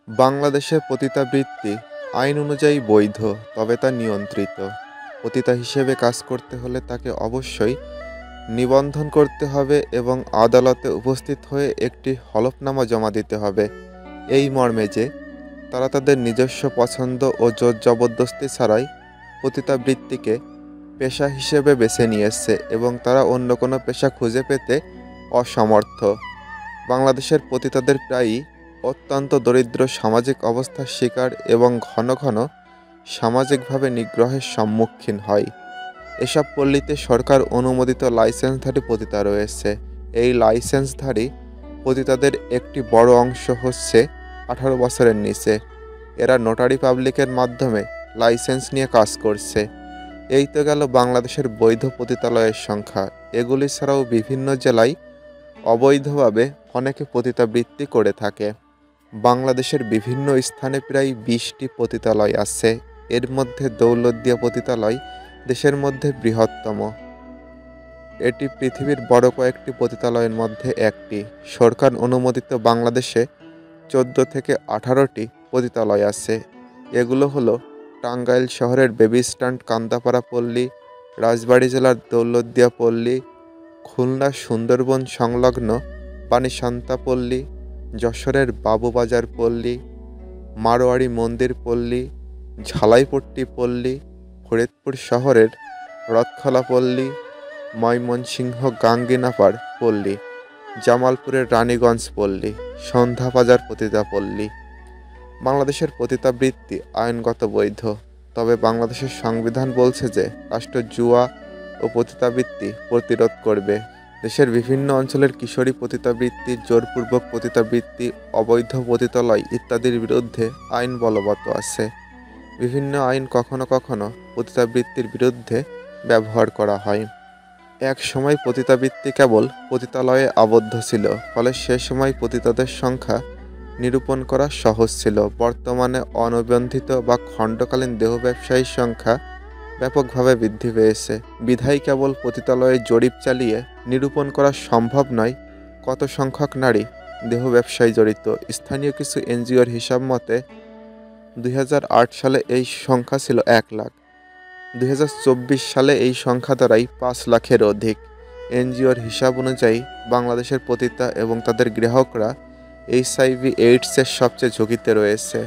বাংলাদেশে পতিতাবৃত্তি আইন অনুযায়ী বৈধ, তবে তা নিয়ন্ত্রিত। পতিতা হিসেবে কাজ করতে হলে তাকে অবশ্যই নিবন্ধন করতে হবে এবং আদালতে উপস্থিত হয়ে একটি হলফনামা জমা দিতে হবে এই মর্মে যে তারা তাদের নিজস্ব পছন্দ ও জোর জবরদস্তি ছাড়াই পতিতাবৃত্তিকে পেশা হিসেবে বেছে নিয়েছে এবং তারা অন্য কোনো পেশা খুঁজে পেতে অসমর্থ। বাংলাদেশের পতিতাদের প্রায়ই অত্যন্ত দরিদ্র সামাজিক অবস্থার শিকার এবং ঘন ঘন সামাজিকভাবে নিগ্রহের সম্মুখীন হয়। এসব পল্লীতে সরকার অনুমোদিত লাইসেন্সধারী পতিতা রয়েছে। এই লাইসেন্সধারী পতিতাদের একটি বড় অংশ হচ্ছে 18 বছরের নিচে। এরা নোটারি পাবলিকের মাধ্যমে লাইসেন্স নিয়ে কাজ করছে। এই তো গেল বাংলাদেশের বৈধ পতিতালয়ের সংখ্যা। এগুলি ছাড়াও বিভিন্ন জেলায় অবৈধভাবে অনেকে পতিতাবৃত্তি করে থাকে। বাংলাদেশের বিভিন্ন স্থানে প্রায় 20টি পতিতালয় আছে। এর মধ্যে দৌলতদিয়া পতিতালয় দেশের মধ্যে বৃহত্তম। এটি পৃথিবীর বড় কয়েকটি পতিতালয়ের মধ্যে একটি। সরকার অনুমোদিত বাংলাদেশে 14 থেকে 18টি পতিতালয় আছে। এগুলো হলো টাঙ্গাইল শহরের বেবি স্ট্যান্ড কান্দাপাড়া পল্লী, রাজবাড়ী জেলার দৌলতদিয়া পল্লী, খুলনা সুন্দরবন সংলগ্ন পানিসান্তা পল্লী, যশোরের বাবুবাজার পল্লী, মারোয়াড়ি মন্দির পল্লী, ঝালাইপট্টি পল্লী, ফরিদপুর শহরের রথখোলা পল্লী, ময়মনসিংহ গাঙ্গিনাপাড় পল্লী, জামালপুরের রানীগঞ্জ পল্লী, সন্ধ্যাবাজার পতিতা পল্লী। বাংলাদেশের পতিতাবৃত্তি আইনগত বৈধ, তবে বাংলাদেশের সংবিধান বলছে যে রাষ্ট্র জুয়া ও পতিতাবৃত্তি প্রতিরোধ করবে। দেশের বিভিন্ন অঞ্চলের কিশোরী পতিতাবৃত্তি, জোরপূর্বক পতিতাবৃত্তি, অবৈধ পতিতালয় ইত্যাদির বিরুদ্ধে আইন বলবৎ আছে। বিভিন্ন আইন কখনো কখনো পতিতাবৃত্তির বিরুদ্ধে ব্যবহার করা হয়। এক সময় পতিতাবৃত্তি কেবল পতিতালয়ে আবদ্ধ ছিল, ফলে সে সময় পতিতাদের সংখ্যা নিরূপণ করা সহজ ছিল। বর্তমানে অনিবন্ধিত বা খণ্ডকালীন দেহ ব্যবসায়ীর সংখ্যা ব্যাপকভাবে বৃদ্ধি পেয়েছে। বিধায় কেবল পতিতালয়ে জরিপ চালিয়ে নিরূপণ করা সম্ভব নয় কত সংখ্যক নারী দেহ ব্যবসায় জড়িত। স্থানীয় কিছু এনজিওর হিসাব মতে 2008 সালে এই সংখ্যা ছিল 1 লাখ। 2024 সালে এই সংখ্যা দাঁড়ায় 5 লাখের অধিক। এনজিওর হিসাব অনুযায়ী বাংলাদেশের পতিতা এবং তাদের গ্রাহকরা HIV/AIDS-এর সবচেয়ে ঝুঁকিতে রয়েছে।